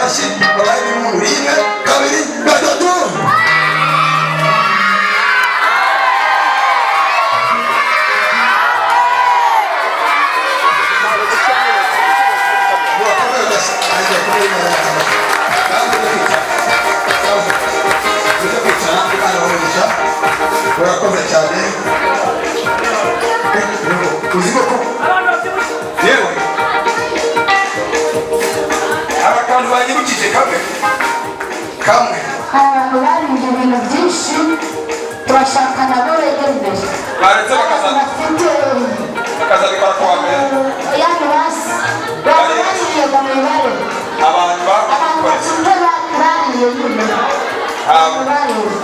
amashyi babaye umuntu rimwe kabiri gatatu urakoze cyane uzigo ko yewe abakantu banyibukije kamwe abantu barindye ibintu byinshi turashaka nabo begera imbere baretse bakazabikora kuwa mbere yani basi baririye mu mibare abantu abantu bafite bariye nyine abantu bariye